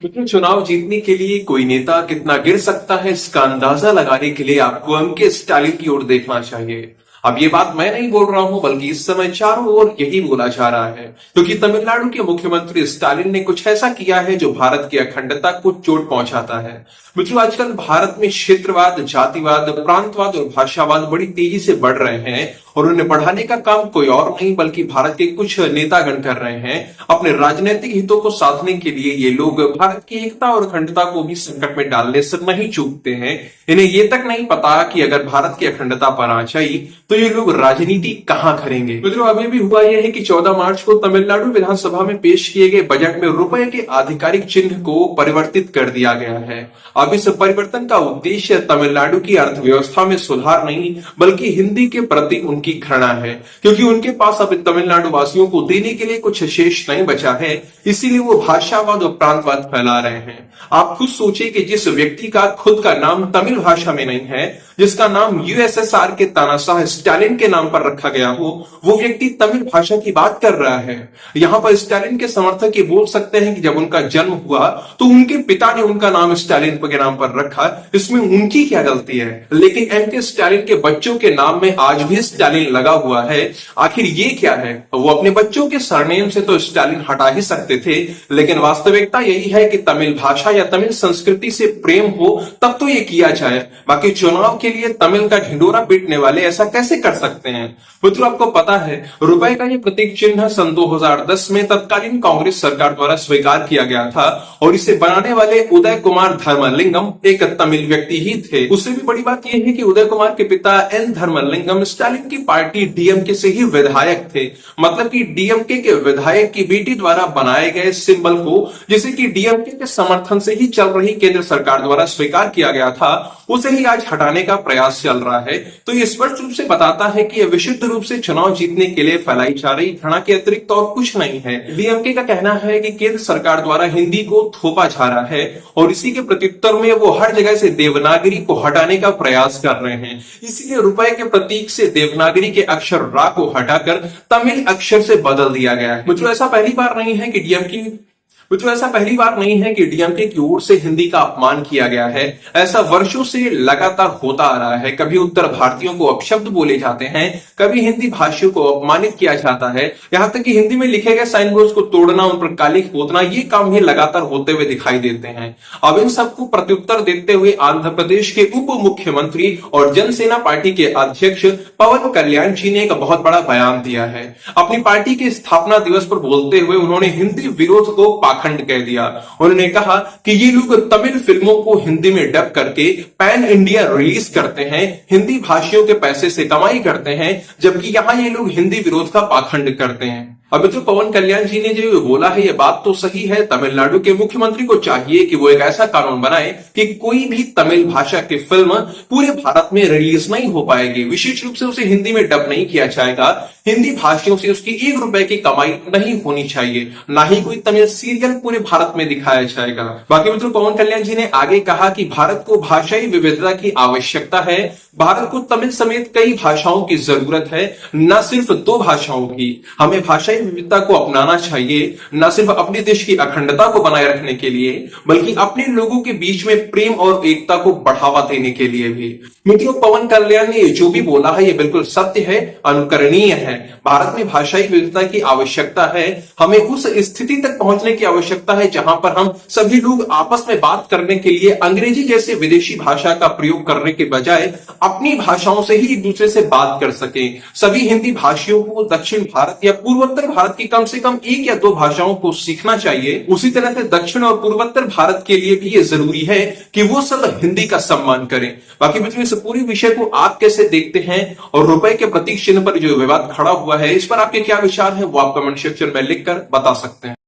लेकिन चुनाव जीतने के लिए कोई नेता कितना गिर सकता है, इसका अंदाजा लगाने के लिए आपको एमके स्टालिन की ओर देखना चाहिए। अब ये बात मैं नहीं बोल रहा हूं, बल्कि इस समय चारों ओर यही बोला जा रहा है, क्योंकि तमिलनाडु के मुख्यमंत्री स्टालिन ने कुछ ऐसा किया है जो भारत की अखंडता को चोट पहुंचाता है। मित्रों, आजकल भारत में क्षेत्रवाद, जातिवाद, प्रांतवाद और भाषावाद बड़ी तेजी से बढ़ रहे हैं, और उन्हें बढ़ाने का काम कोई और नहीं बल्कि भारत के कुछ नेतागण कर रहे हैं। अपने राजनीतिक हितों को साधने के लिए ये लोग भारत की एकता और अखंडता को भी संकट में डालने से नहीं चूकते हैं। इन्हें ये तक नहीं पता कि अगर भारत की अखंडता पर आंच आई तो ये लोग राजनीति कहां करेंगे। मित्रों, अभी भी हुआ यह है कि 14 मार्च को तमिलनाडु विधानसभा में पेश किए गए बजट में रुपए के आधिकारिक चिन्ह को परिवर्तित कर दिया गया है। अब इस परिवर्तन का उद्देश्य तमिलनाडु की अर्थव्यवस्था में सुधार नहीं बल्कि हिंदी के प्रति उनकी घृणा है, क्योंकि उनके पास अब तमिलनाडु वासियों को देने के लिए कुछ शेष नहीं बचा है। इसीलिए वो भाषावाद और प्रांतवाद फैला रहे हैं। आप खुद सोचिए कि जिस व्यक्ति का खुद का नाम तमिल भाषा में नहीं है, जिसका नाम यूएसएसआर के तानाशाह स्टालिन के नाम पर रखा गया हो, वो व्यक्ति तमिल भाषा की बात कर रहा है। यहाँ पर स्टालिन के समर्थक ये बोल सकते हैं कि जब उनका जन्म हुआ तो उनके पिता ने उनका नाम स्टालिन के नाम पर रखा, इसमें उनकी क्या गलती है। लेकिन एमके स्टालिन के बच्चों के नाम में आज भी स्टालिन लगा हुआ है। आखिर ये क्या है? वो अपने बच्चों के सरनेम से तो स्टालिन हटा ही सकते थे, लेकिन वास्तविकता यही है कि तमिल भाषा या तमिल संस्कृति से प्रेम हो तब तो ये किया जाए। बाकी चुनाव के लिए तमिल का ढिंडोरा पीटने वाले ऐसा कैसे कर सकते हैं? मित्रों, आपको पता है रुपए का ये प्रतीक चिन्ह सन 2010 में तत्कालीन कांग्रेस सरकार द्वारा स्वीकार किया गया था, और इसे बनाने वाले उदय कुमार धर्मलिंगम एक तमिल व्यक्ति ही थे। उससे भी बड़ी बात यह है कि उदय कुमार के पिता एन धर्मलिंगम स्टालिन की पार्टी डीएमके से ही विधायक थे। मतलब कि डीएमके के विधायक की बेटी द्वारा बनाए गए सिंबल को, जिसे कि डीएमके के समर्थन से ही चल रही केंद्र सरकार द्वारा स्वीकार किया गया था, उसे ही आज हटाने का प्रयास चल रहा है। तो ये स्पष्ट रूप से बताता है कि यह विशुद्ध रूप से चुनाव जीतने के लिए फैलाई जा रही घृणा के अतिरिक्त और कुछ नहीं है। डीएमके का कहना है कि केंद्र सरकार द्वारा हिंदी को थोपा जा रहा है, और इसी के प्रत्युत्तर में वो हर जगह से देवनागरी को हटाने का प्रयास कर रहे हैं। इसीलिए रुपए के प्रतीक से देवनागरी के अक्षर रा को हटाकर तमिल अक्षर से बदल दिया गया है। मित्रों, ऐसा पहली बार नहीं है कि डीएमके की ओर से हिंदी का अपमान किया गया है। ऐसा वर्षों से लगातार होता आ रहा है। कभी उत्तर भारतीयों को अपशब्द बोले जाते हैं, कभी हिंदी भाषियों को अपमानित किया जाता है, यहाँ तक कि हिंदी में लिखे गए साइन बोर्ड को तोड़ना, उन पर काली पोतना, ये काम भी लगातार होते हुए दिखाई देते हैं। अब इन सबको प्रत्युत्तर देते हुए आंध्र प्रदेश के उप मुख्यमंत्री और जनसेना पार्टी के अध्यक्ष पवन कल्याण जी ने एक बहुत बड़ा बयान दिया है। अपनी पार्टी के स्थापना दिवस पर बोलते हुए उन्होंने हिंदी विरोध को पाखंड कह दिया। उन्होंने कहा कि ये लोग तमिल फिल्मों को हिंदी में डब करके पैन इंडिया रिलीज करते हैं, हिंदी भाषियों के पैसे से कमाई करते हैं, जबकि यहां ये लोग हिंदी विरोध का पाखंड करते हैं। अब तो पवन कल्याण जी ने जो बोला है ये बात तो सही है। तमिलनाडु के मुख्यमंत्री को चाहिए कि वो एक ऐसा कानून बनाए कि कोई भी तमिल भाषा की फिल्म पूरे भारत में रिलीज नहीं हो पाएगी, विशेष रूप से उसे हिंदी में डब नहीं किया जाएगा। हिंदी भाषियों से उसकी 1 रुपए की कमाई नहीं होनी चाहिए, ना ही कोई तमिल सीरियल पूरे भारत में दिखाया जाएगा। बाकी मित्रों, पवन कल्याण जी ने आगे कहा कि भारत को भाषाई विविधता की आवश्यकता है। भारत को तमिल समेत कई भाषाओं की जरूरत है, न सिर्फ 2 भाषाओं की। हमें भाषाई विविधता को अपनाना चाहिए, न सिर्फ अपने देश की अखंडता को बनाए रखने के लिए, बल्कि अपने लोगों के बीच में प्रेम और एकता को बढ़ावा देने के लिए भी। मित्रों, पवन कल्याण ने जो भी बोला है ये बिल्कुल सत्य है, अनुकरणीय है। भारत में भाषाई विविधता की आवश्यकता है। हमें उस स्थिति तक पहुंचने की आवश्यकता है जहां पर हम सभी लोग आपस में बात करने के लिए अंग्रेजी जैसे विदेशी भाषा का प्रयोग करने के बजाय अपनी भाषाओं से ही एक दूसरे से बात कर सके। सभी हिंदी भाषियों को दक्षिण भारत या पूर्वोत्तर भारत की कम से कम 1 या 2 भाषाओं को सीखना चाहिए। उसी तरह से दक्षिण और पूर्वोत्तर भारत के लिए भी ये जरूरी है कि वो सब हिंदी का सम्मान करें। बाकी मित्रों, इस पूरी विषय को आप कैसे देखते हैं, और रुपए के प्रतीक चिन्ह पर जो विवाद खड़ा हुआ है इस पर आपके क्या विचार हैं, वो आप कमेंट सेक्शन में लिखकर बता सकते हैं।